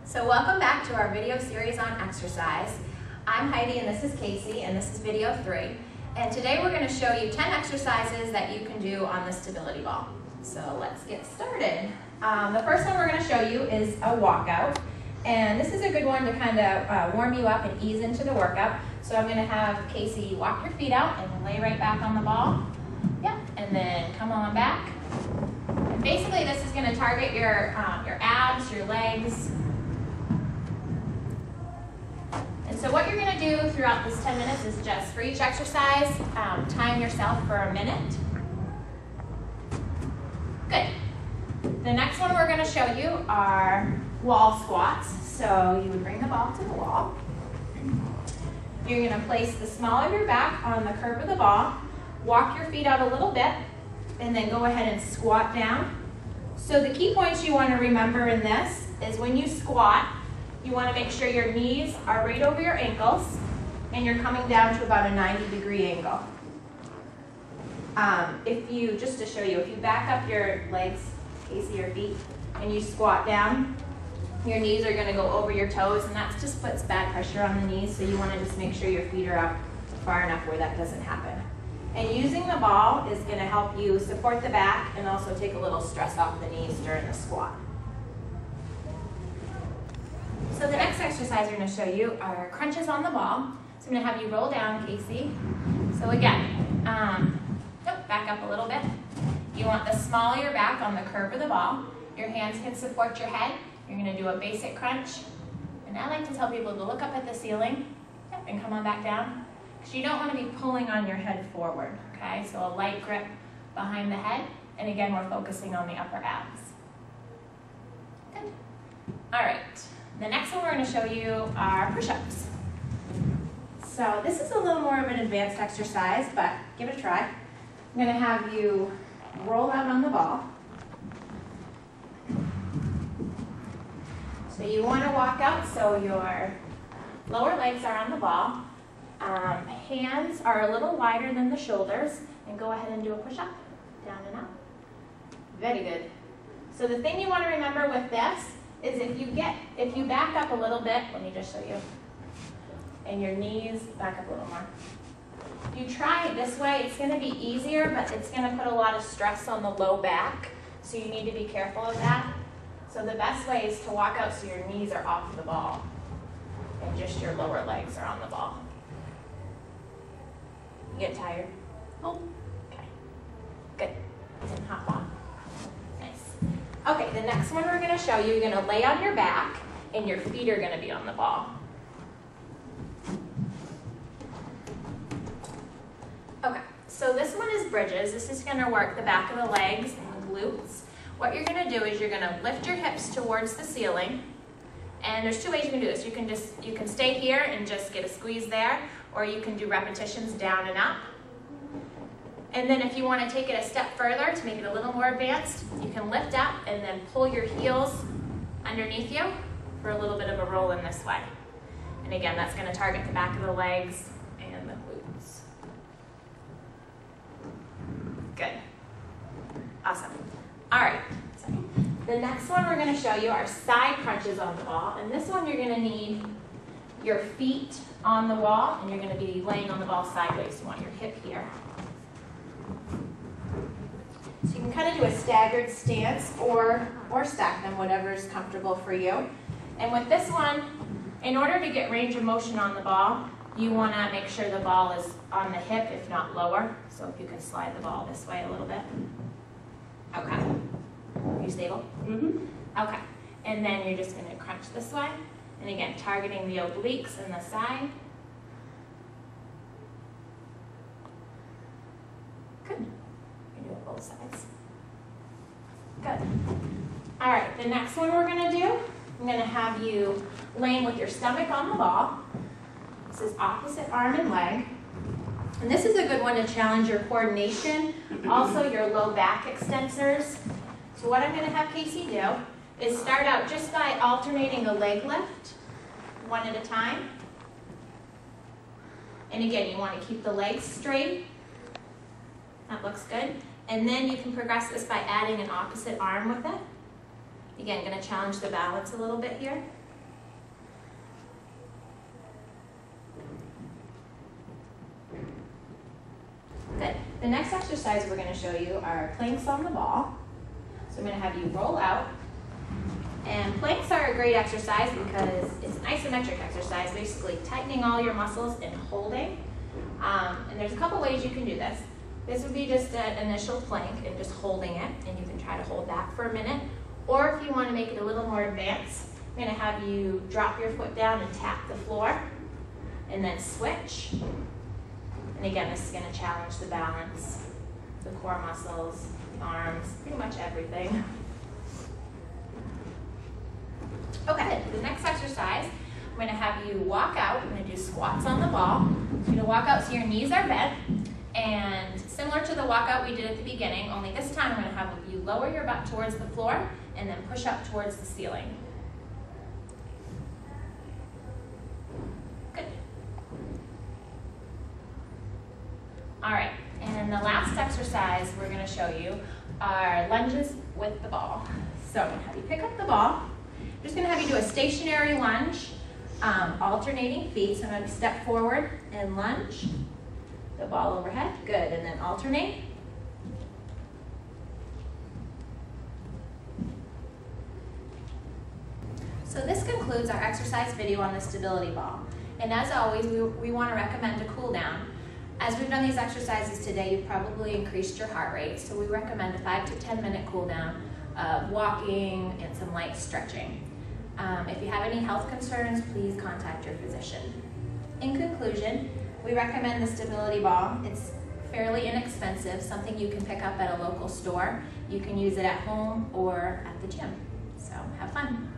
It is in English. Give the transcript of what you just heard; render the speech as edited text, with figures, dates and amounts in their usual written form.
So welcome back to our video series on exercise. I'm Heidi and this is Casey and this is video 3. And today we're going to show you 10 exercises that you can do on the stability ball. So let's get started. The first one we're going to show you is a walkout. And this is a good one to kind of warm you up and ease into the workout. So I'm going to have Casey walk your feet out and lay right back on the ball. Yep, and then come on back. And basically this is going to target your abs, your legs. And so what you're going to do throughout this 10 minutes is just for each exercise, time yourself for a minute. Good. The next one we're going to show you are wall squats. So you would bring the ball to the wall. You're going to place the small of your back on the curve of the ball, walk your feet out a little bit, and then go ahead and squat down. So the key points you want to remember in this is when you squat, you want to make sure your knees are right over your ankles and you're coming down to about a 90-degree angle. Just to show you, if you back up your legs, Casey, your feet, and you squat down, your knees are going to go over your toes, and that just puts bad pressure on the knees, so you want to just make sure your feet are out far enough where that doesn't happen. And using the ball is going to help you support the back and also take a little stress off the knees during the squat. So the next exercise we're going to show you are crunches on the ball. So I'm going to have you roll down, Casey. So again, back up a little bit. You want the small of your back on the curve of the ball. Your hands can support your head. You're going to do a basic crunch. And I like to tell people to look up at the ceiling and come on back down. Because you don't want to be pulling on your head forward. Okay, so a light grip behind the head. And again, we're focusing on the upper abs. Good. All right. The next one we're going to show you are push-ups. So this is a little more of an advanced exercise, but give it a try. I'm going to have you roll out on the ball. So you want to walk out so your lower legs are on the ball. Hands are a little wider than the shoulders, and go ahead and do a push-up, down and up. Very good. So the thing you want to remember with this is if you back up a little bit, let me just show you, and your knees back up a little more. If you try it this way, it's going to be easier, but it's going to put a lot of stress on the low back, so you need to be careful of that. So the best way is to walk out so your knees are off the ball, and just your lower legs are on the ball. You get tired? Oh, okay. Good. And hop on. Okay, the next one we're going to show you, you're going to lay on your back and your feet are going to be on the ball. Okay, so this one is bridges. This is going to work the back of the legs and the glutes. What you're going to do is you're going to lift your hips towards the ceiling. And there's two ways you can do this. You can stay here and just get a squeeze there, or you can do repetitions down and up. And then if you want to take it a step further to make it a little more advanced, you can lift up and then pull your heels underneath you for a little bit of a roll in this way. And again, that's going to target the back of the legs and the glutes. Good. Awesome. All right. So the next one we're going to show you are side crunches on the ball. And this one you're going to need your feet on the wall, and you're going to be laying on the ball sideways. You want your hip here. So you can kind of do a staggered stance or stack them, whatever is comfortable for you. And with this one, in order to get range of motion on the ball, you want to make sure the ball is on the hip, if not lower. So if you can slide the ball this way a little bit. Okay. Are you stable? Mm-hmm. Okay. And then you're just going to crunch this way. And again, targeting the obliques and the side. Good. You can do it both sides. Good. All right, the next one we're going to do, I'm going to have you laying with your stomach on the ball. This is opposite arm and leg. And this is a good one to challenge your coordination, also your low back extensors. So what I'm going to have Casey do is start out just by alternating a leg lift, one at a time. And again, you want to keep the legs straight. That looks good. And then you can progress this by adding an opposite arm with it. Again, going to challenge the balance a little bit here. The next exercise we're going to show you are planks on the ball. So I'm going to have you roll out. And planks are a great exercise because it's an isometric exercise, basically tightening all your muscles and holding. And there's a couple ways you can do this. This would be just an initial plank and just holding it, and you can try to hold that for a minute. Or if you want to make it a little more advanced, I'm going to have you drop your foot down and tap the floor, and then switch. And again, this is going to challenge the balance, the core muscles, the arms, pretty much everything. Okay, the next exercise, I'm going to have you walk out. I'm going to do squats on the ball. You're going to walk out so your knees are bent. And similar to the walkout we did at the beginning, only this time I'm going to have you lower your butt towards the floor and then push up towards the ceiling. Good. All right, and the last exercise we're going to show you are lunges with the ball. So I'm going to have you pick up the ball. I'm just going to have you do a stationary lunge, alternating feet. So I'm going to step forward and lunge. The ball overhead, good, and then alternate. So this concludes our exercise video on the stability ball. And as always, we want to recommend a cool down. As we've done these exercises today, you've probably increased your heart rate, so we recommend a 5 to 10 minute cool down of walking and some light stretching. If you have any health concerns, please contact your physician. In conclusion, we recommend the stability ball. It's fairly inexpensive, something you can pick up at a local store. You can use it at home or at the gym. So have fun.